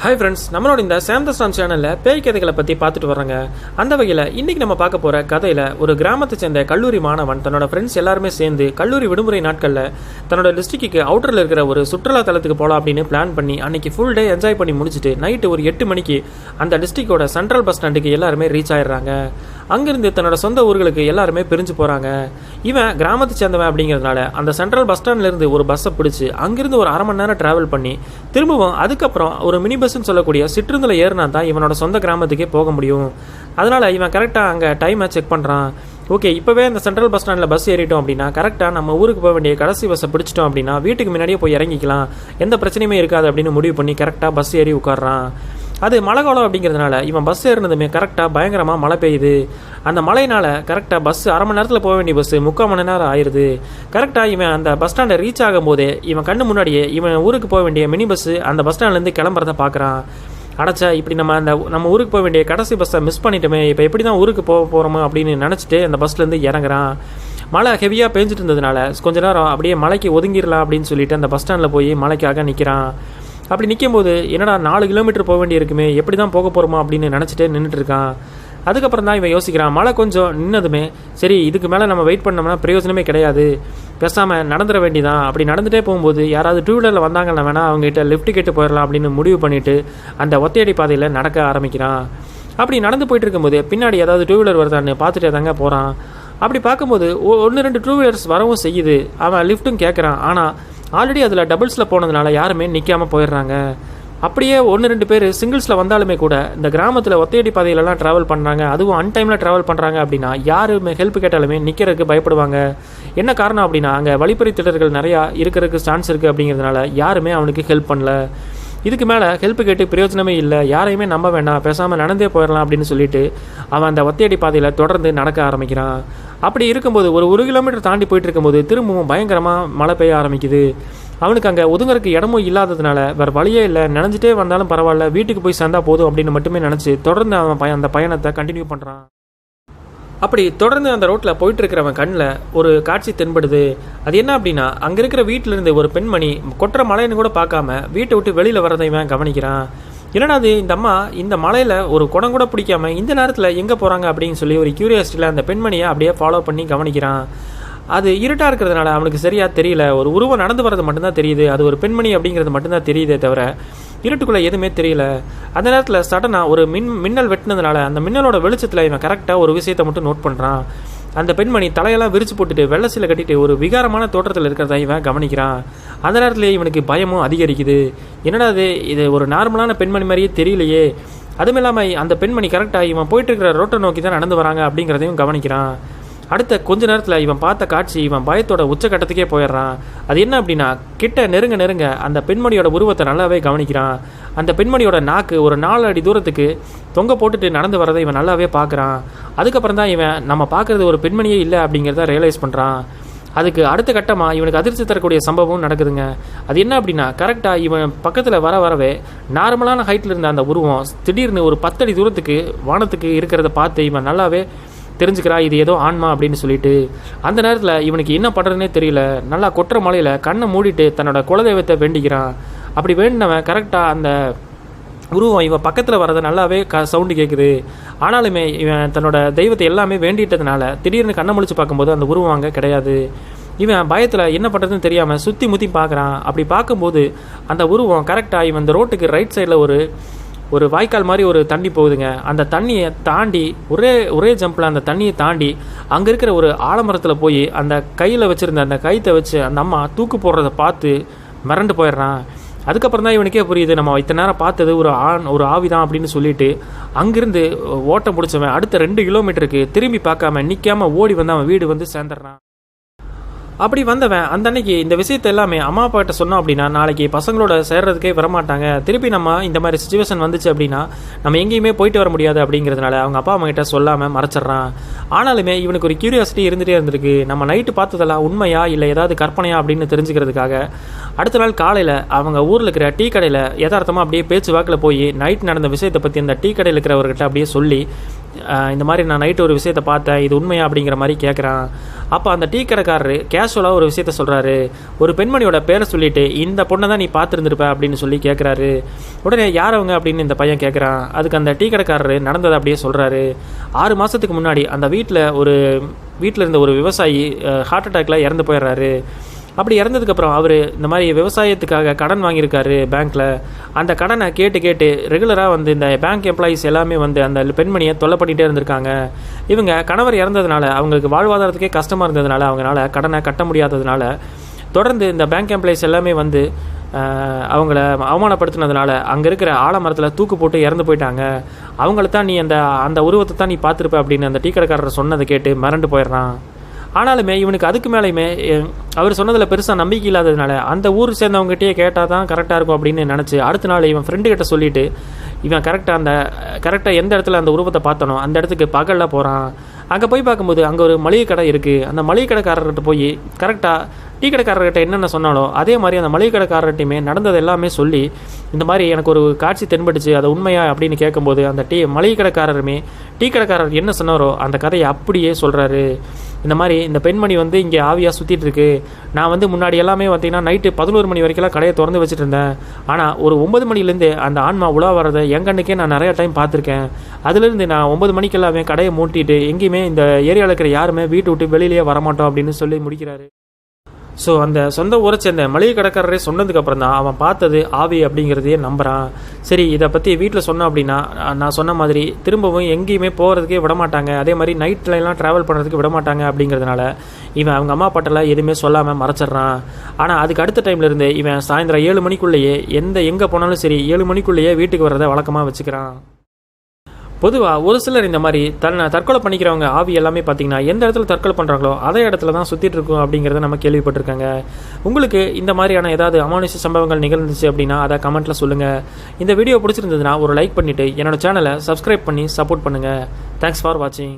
Hi friends, நம்மளோட இந்த சாம் த storm சேனலில் பேய் கதைகளை பற்றி பார்த்துட்டு வர்றாங்க. அந்த வகையில் இன்றைக்கி நம்ம பார்க்க போகிற கதையில் ஒரு கிராமத்தை சேர்ந்த கல்லூரி மாணவன் தன்னோட ஃப்ரெண்ட்ஸ் எல்லாருமே சேர்ந்து கல்லூரி விடுமுறை நாட்களில் தன்னோட டிஸ்ட்ரிக்ட்டுக்கு அவுட்டரில் இருக்கிற ஒரு சுற்றுலா தலத்துக்கு போகலாம் அப்படின்னு பிளான் பண்ணி அன்றைக்கி ஃபுல் டே என்ஜாய் பண்ணி முடிச்சுட்டு நைட்டு ஒரு 8 மணிக்கு அந்த டிஸ்ட்ரிக்டோட சென்ட்ரல் பஸ் ஸ்டாண்டுக்கு எல்லாருமே ரீச் ஆயிடுறாங்க. அங்கிருந்து தன்னோட சொந்த ஊர்களுக்கு எல்லாருமே பிரிஞ்சு போகிறாங்க. இவன் கிராமத்தை சேர்ந்தவன் அப்படிங்கிறதுனால அந்த சென்ட்ரல் பஸ் ஸ்டாண்ட்லேருந்து ஒரு பஸ்ஸை பிடிச்சி அங்கிருந்து ஒரு 1/2 மணி நேரம் ட்ராவல் பண்ணி திரும்பவும் அதுக்கப்புறம் ஒரு மினி பஸ்ன்னு சொல்லக்கூடிய சிற்றுந்தில் ஏறினா தான் இவனோட சொந்த கிராமத்துக்கே போக முடியும். அதனால் இவன் கரெக்டாக அங்கே டைமை செக் பண்ணுறான். ஓகே, இப்போவே இந்த சென்ட்ரல் பஸ் ஸ்டாண்டில் பஸ் ஏறிட்டோம் அப்படின்னா கரெக்டாக நம்ம ஊருக்கு போக வேண்டிய கடைசி பஸ்ஸை பிடிச்சிட்டோம் அப்படின்னா வீட்டுக்கு முன்னாடியே போய் இறங்கிக்கலாம், எந்த பிரச்சனையுமே இருக்காது அப்படின்னு முடிவு பண்ணி கரெக்டாக பஸ் ஏறி உட்காடுறான். அது மழை காலம் அப்படிங்கிறதுனால இவன் பஸ் ஏறினதுமே கரெக்டாக பயங்கரமாக மழை பெய்யுது. அந்த மழையினால் கரெக்டாக பஸ் 1/2 மணி நேரத்தில் போக வேண்டிய பஸ் 3/4 மணி நேரம் ஆயிடுது. கரெக்டாக இவன் அந்த பஸ் ஸ்டாண்டை ரீச் ஆகும் போதே இவன் கண்ணு முன்னாடியே இவன் ஊருக்கு போக வேண்டிய மினி பஸ்ஸு அந்த பஸ் ஸ்டாண்ட்லேருந்து கிளம்புறத பார்க்குறான். அடைச்சா இப்படி நம்ம ஊருக்கு போக வேண்டிய கடைசி பஸ்ஸை மிஸ் பண்ணிட்டோமே, இப்போ எப்படி தான் ஊருக்கு போகிறோமோ அப்படின்னு நினச்சிட்டு அந்த பஸ்லேருந்து இறங்குறான். மழை ஹெவியாக பேஞ்சிட்டு இருந்ததுனால கொஞ்ச நேரம் அப்படியே மலைக்கு ஒதுங்கிடலாம் அப்படின்னு சொல்லிட்டு அந்த பஸ் ஸ்டாண்டில் போய் மலைக்காக நிற்கிறான். அப்படி நிற்கும்போது என்னடா 4 கிலோமீட்டர் போக வேண்டி இருக்குமே, எப்படி தான் போக போகிறோமோ அப்படின்னு நினச்சிட்டு நின்றுட்டு இருக்கான். அதுக்கப்புறம் தான் இவன் யோசிக்கிறான், மழை கொஞ்சம் நின்னதுமே சரி இதுக்கு மேலே நம்ம வெயிட் பண்ணோம்னா பிரயோஜனமே கிடையாது, பேசாமல் நடந்துட வேண்டிதான். அப்படி நடந்துகிட்டே போகும்போது யாராவது 2 வீலரில் வந்தாங்கன்னா வேணால் அவங்ககிட்ட லிஃப்ட் கேட்டு போயிடலாம் அப்படின்னு முடிவு பண்ணிவிட்டு அந்த ஒத்தையடி பாதையில் நடக்க ஆரம்பிக்கிறான். அப்படி நடந்து போயிட்டு இருக்கும்போது பின்னாடி ஏதாவது 2 வீலர் வருதான்னு பார்த்துட்டே தாங்க போகிறான். அப்படி பார்க்கும்போது 1-2 2 வீலர்ஸ் வரவும் செய்யுது. அவன் லிஃப்ட்டும் கேட்குறான். ஆனால் ஆல்ரெடி அதில் டபுள்ஸில் போனதுனால யாருமே நிற்காமல் போயிடுறாங்க. அப்படியே 1-2 பேர் சிங்கிள்ஸில் வந்தாலுமே கூட இந்த கிராமத்தில் ஒத்தையடி பாதையிலலாம் ட்ராவல் பண்ணுறாங்க, அதுவும் அன்டைமில் ட்ராவல் பண்ணுறாங்க அப்படின்னா யாருமே ஹெல்ப் கேட்டாலுமே நிற்கிறதுக்கு பயப்படுவாங்க. என்ன காரணம் அப்படின்னா அங்கே வழிப்பறி திட்டர்கள் நிறையா இருக்கிறதுக்கு சான்ஸ் இருக்குது அப்படிங்கிறதுனால யாருமே அவனுக்கு ஹெல்ப் பண்ணல. இதுக்கு மேலே ஹெல்ப் கேட்டு பிரயோஜனமே இல்லை, யாரையுமே நம்ப வேண்டாம், பேசாமல் நடந்தே போயிடலாம் அப்படின்னு சொல்லிட்டு அவன் அந்த ஒத்தையடி பாதையில் தொடர்ந்து நடக்க ஆரம்பிக்கிறான். அப்படி இருக்கும்போது ஒரு 1 கிலோமீட்டர் தாண்டி போயிட்டு இருக்கும்போது திரும்பவும் பயங்கரமாக மழை பெய்ய ஆரம்பிக்குது. அவனுக்கு அங்கே ஒதுங்கறதுக்கு இடமும் இல்லாததுனால வேறு வழியே இல்லை, நினைஞ்சிட்டே வந்தாலும் பரவாயில்ல, வீட்டுக்கு போய் சேர்ந்தா போதும் அப்படின்னு மட்டுமே நினச்சி தொடர்ந்து அவன் அந்த பயணத்தை கண்டினியூ பண்ணுறான். அப்படி தொடர்ந்து அந்த ரோட்டில் போயிட்டு இருக்கிறவன் கண்ணில் ஒரு காட்சி தென்படுது. அது என்ன அப்படின்னா அங்கே இருக்கிற வீட்டிலேருந்து ஒரு பெண்மணி கொட்டுற மழைன்னு கூட பார்க்காம வீட்டை விட்டு வெளியில் வரதை இவன் கவனிக்கிறான். என்னடா அது, இந்த அம்மா இந்த மலையில் ஒரு குடம் கூட பிடிக்காம இந்த நேரத்தில் எங்கே போகிறாங்க அப்படின்னு சொல்லி ஒரு கியூரியாசிட்டியில் அந்த பெண்மணியை அப்படியே ஃபாலோ பண்ணி கவனிக்கிறான். அது இருட்டாக இருக்கிறதுனால அவனுக்கு சரியாக தெரியல, ஒரு உருவம் நடந்து வர்றது மட்டும்தான் தெரியுது, அது ஒரு பெண்மணி அப்படிங்கிறது மட்டும்தான் தெரியுதே தவிர இருட்டுக்குள்ளே எதுவுமே தெரியல. அந்த நேரத்தில் சடனாக ஒரு மின்னல் வெட்டினதுனால அந்த மின்னலோட வெளிச்சத்தில் இவன் கரெக்டாக ஒரு விஷயத்தை மட்டும் நோட் பண்ணுறான். அந்த பெண்மணி தலையெல்லாம் விரிச்சு போட்டுட்டு வெள்ளை சீலை கட்டிட்டு ஒரு விகாரமான தோற்றத்தில் இருக்கிறத இவன் கவனிக்கிறான். அந்த நேரத்துலேயே இவனுக்கு பயமும் அதிகரிக்குது. என்னடா இது ஒரு நார்மலான பெண்மணி மாதிரியே தெரியலையே. அதுவும் இல்லாமல் அந்த பெண்மணி கரெக்டாக இவன் போயிட்டு இருக்கிற ரோட்டை நோக்கி தான் நடந்து வராங்க அப்படிங்கிறதையும் கவனிக்கிறான். அடுத்த கொஞ்ச நேரத்தில் இவன் பார்த்த காட்சி இவன் பயத்தோட உச்சக்கட்டத்துக்கே போயிடுறான். அது என்ன அப்படின்னா கிட்ட நெருங்க அந்த பெண்மணியோட உருவத்தை நல்லாவே கவனிக்கிறான். அந்த பெண்மணியோட நாக்கு ஒரு 4 அடி தூரத்துக்கு தொங்க போட்டுட்டு நடந்து வரதை இவன் நல்லாவே பார்க்குறான். அதுக்கப்புறம் தான் இவன் நம்ம பார்க்குறது ஒரு பெண்மணியே இல்லை அப்படிங்கிறத ரியலைஸ் பண்ணுறான். அதுக்கு அடுத்த கட்டமாக இவனுக்கு அதிர்ச்சி தரக்கூடிய சம்பவம் நடக்குதுங்க. அது என்ன அப்படின்னா கரெக்டாக இவன் பக்கத்தில் வரவே நார்மலான ஹைட்டில் இருந்த அந்த உருவம் திடீர்னு ஒரு 10 அடி தூரத்துக்கு வானத்துக்கு இருக்கிறத பார்த்து இவன் நல்லாவே தெரிஞ்சுக்கிறா இது ஏதோ ஆன்மா அப்படின்னு சொல்லிட்டு. அந்த நேரத்தில் இவனுக்கு என்ன பண்ணுறதுனே தெரியல, நல்லா கொட்டுற மலையில் கண்ணை மூடிட்டு தன்னோட குலதெய்வத்தை வேண்டிக்கிறான். அப்படி வேண்டினவன் கரெக்டாக அந்த உருவம் இவன் பக்கத்தில் வரதை நல்லாவே சவுண்டு கேட்குது. ஆனாலுமே இவன் தன்னோட தெய்வத்தை எல்லாமே வேண்டிட்டதுனால திடீர்னு கண்ணை முழிச்சு பார்க்கும்போது அந்த உருவம் அங்கே கிடையாது. இவன் பயத்தில் என்ன பண்ணுறதுன்னு தெரியாமல் சுற்றி முற்றி பார்க்குறான். அப்படி பார்க்கும்போது அந்த உருவம் கரெக்டாக இவன் இந்த ரோட்டுக்கு ரைட் சைடில் ஒரு வாய்க்கால் மாதிரி ஒரு தண்ணி போகுதுங்க. அந்த தண்ணியை தாண்டி ஒரே ஜம்பில் அந்த தண்ணியை தாண்டி அங்கே இருக்கிற ஒரு ஆலமரத்தில் போய் அந்த கையில் வச்சுருந்த அந்த கயித்தை வச்சு அந்த அம்மா தூக்கு போடுறத பார்த்து மிரண்டு போயிடுறான். அதுக்கப்புறம் தான் இவனுக்கே புரியுது நம்ம இத்தனை நேரம் பார்த்தது ஒரு ஆவிதான் அப்படின்னு சொல்லிட்டு அங்கிருந்து ஓட்டம் பிடிச்சவன் அடுத்த 2 கிலோமீட்டருக்கு திரும்பி பார்க்காம நிற்காம ஓடி வந்து அவன் வீடு வந்து சேர்ந்துடுறான். அப்படி வந்தவன் அந்த அன்னைக்கு இந்த விஷயத்த எல்லாமே அம்மா அப்பா கிட்ட சொன்னோம் அப்படின்னா நாளைக்கு பசங்களோட சேர்றதுக்கே வரமாட்டாங்க, திருப்பி நம்ம இந்த மாதிரி சுச்சுவேஷன் வந்துச்சு அப்படின்னா நம்ம எங்கேயுமே போயிட்டு வர முடியாது அப்படிங்கிறதுனால அவங்க அப்பா அம்மா கிட்ட சொல்லாமல் மறைச்சிட்றான். ஆனாலுமே இவனுக்கு ஒரு கியூரியாசிட்டி இருந்துகிட்டே இருந்திருக்கு, நம்ம நைட்டு பார்த்ததெல்லாம் உண்மையா இல்லை ஏதாவது கற்பனையா அப்படின்னு தெரிஞ்சுக்கிறதுக்காக அடுத்த நாள் காலையில் அவங்க ஊரில் இருக்கிற டீ கடையில் யதார்த்தமாக அப்படியே பேச்சு வாக்கில் போய் நைட் நடந்த விஷயத்தை பற்றி அந்த டீ கடையில் இருக்கிறவர்கிட்ட அப்படியே சொல்லி இந்த மாதிரி நான் நைட்டு ஒரு விஷயத்தை பார்த்தேன், இது உண்மையா அப்படிங்கிற மாதிரி கேட்குறான். அப்போ அந்த டீ கடைக்காரரு கேஷுவலாக ஒரு விஷயத்த சொல்கிறாரு. ஒரு பெண்மணியோட பேரை சொல்லிட்டு இந்த பொண்ணை தான் நீ பார்த்துருந்துருப்ப அப்படின்னு சொல்லி கேட்குறாரு. உடனே யார் அவங்க அப்படின்னு இந்த பையன் கேட்குறான். அதுக்கு அந்த டீ கடைக்காரரு நடந்ததை அப்படியே சொல்கிறாரு. 6 மாதத்துக்கு முன்னாடி அந்த வீட்டில் இருந்த ஒரு விவசாயி ஹார்ட் அட்டாக்ல இறந்து போயிடுறாரு. அப்படி இறந்ததுக்கப்புறம் அவர் இந்த மாதிரி விவசாயத்துக்காக கடன் வாங்கியிருக்காரு பேங்க்கில். அந்த கடனை கேட்டு ரெகுலராக வந்து இந்த பேங்க் எம்ப்ளாயீஸ் எல்லாமே வந்து அந்த பெண்மணியை தொல்லை பண்ணிகிட்டே இருந்திருக்காங்க. இவங்க கணவர் இறந்ததுனால அவங்களுக்கு வாழ்வாதாரத்துக்கே கஷ்டமாக இருந்ததுனால அவங்களால கடனை கட்ட முடியாததுனால தொடர்ந்து இந்த பேங்க் எம்ப்ளாயீஸ் எல்லாமே வந்து அவங்கள அவமானப்படுத்தினதுனால அங்கே இருக்கிற ஆலமரத்தில் தூக்கு போட்டு இறந்து போயிட்டாங்க. அவங்கள தான் நீ அந்த உருவத்தை தான் நீ பார்த்துருப்ப அப்படின்னு அந்த டீ கடைக்காரர் சொன்னதை கேட்டு மிரண்டு போயிடுறான். ஆனாலுமே இவனுக்கு அதுக்கு மேலேயுமே அவர் சொன்னதில் பெருசாக நம்பிக்கை இல்லாததுனால அந்த ஊர் சேர்ந்தவங்ககிட்டயே கேட்டால் தான் கரெக்டாக இருக்கும் அப்படின்னு நினச்சி அடுத்த நாள் இவன் ஃப்ரெண்டுக்கிட்ட சொல்லிவிட்டு இவன் கரெக்டாக எந்த இடத்துல அந்த உருவத்தை பார்த்தனோ அந்த இடத்துக்கு பகலில் போகிறான். அங்கே போய் பார்க்கும்போது அங்கே ஒரு மளிகை கடை இருக்குது. அந்த மளிகை கடைக்காரர்கிட்ட போய் கரெக்டாக டீ கடைக்காரர்கிட்ட என்னென்ன சொன்னாலோ அதே மாதிரி அந்த மளிகை கடைக்காரர்கிட்டையுமே நடந்தது எல்லாமே சொல்லி இந்த மாதிரி எனக்கு ஒரு காட்சி தென்பட்டுச்சு, அது உண்மையா அப்படின்னு கேட்கும்போது அந்த மளிகை கடைக்காரருமே டீ கடைக்காரர் என்ன சொன்னாரோ அந்த கதையை அப்படியே சொல்கிறாரு. இந்த மாதிரி இந்த பெண்மணி வந்து இங்கே ஆவியாக சுற்றிட்டு இருக்கு. நான் வந்து முன்னாடி எல்லாமே பார்த்தீங்கன்னா நைட்டு 11 மணி வரைக்கும் கடையை திறந்து வச்சுட்டு இருந்தேன். ஆனால் ஒரு 9 மணிலேருந்து அந்த ஆன்மா உலா வர்றதை என் கண்ணுக்கே நான் நிறைய டைம் பார்த்துருக்கேன். அதுலேருந்து நான் 9 மணிக்கு எல்லாமே கடையை மூட்டிட்டு எங்கேயுமே இந்த ஏரியாவில் இருக்கிற யாருமே வீட்டு விட்டு வெளியிலேயே வரமாட்டோம் அப்படின்னு சொல்லி முடிக்கிறாரு. ஸோ அந்த சொந்த ஊரை சேர்ந்த மளிகை கடைக்காரரே சொன்னதுக்கப்புறம் தான் அவன் பார்த்தது ஆவி அப்படிங்கிறதையே நம்புகிறான். சரி, இதை பற்றி வீட்டில் சொன்னோம் அப்படின்னா நான் சொன்ன மாதிரி திரும்பவும் எங்கேயுமே போகிறதுக்கே விட மாட்டாங்க, அதே மாதிரி நைட்லலாம் ட்ராவல் பண்ணுறதுக்கு விட மாட்டாங்க அப்படிங்கிறதுனால இவன் அவங்க அம்மா அப்பாட்டெல்லாம் எதுவுமே சொல்லாமல் மறைச்சிட்றான். ஆனால் அதுக்கு அடுத்த டைம்லேருந்து இவன் சாயந்தரம் 7 மணிக்குள்ளேயே எங்கே போனாலும் சரி 7 மணிக்குள்ளேயே வீட்டுக்கு வர்றதை வழக்கமாக வச்சுக்கிறான். பொதுவாக ஒரு சிலர் இந்த மாதிரி தற்கொலை பண்ணிக்கிறவங்க ஆவி எல்லாமே பார்த்தீங்கன்னா எந்த இடத்துல தற்கொலை பண்ணுறாங்களோ அதே இடத்துல தான் சுற்றிட்டு இருக்கும் அப்படிங்கிறத நம்ம கேள்விப்பட்டிருக்காங்க. உங்களுக்கு இந்த மாதிரியான ஏதாவது அமானுஷ்ய சம்பவங்கள் நிகழ்ந்துச்சு அப்படின்னா அதை கமெண்ட்டில் சொல்லுங்கள். இந்த வீடியோ பிடிச்சிருந்ததுன்னா ஒரு லைக் பண்ணிவிட்டு என்னோட சேனலை சப்ஸ்கிரைப் பண்ணி சப்போர்ட் பண்ணுங்கள். தேங்க்ஸ் ஃபார் வாட்சிங்.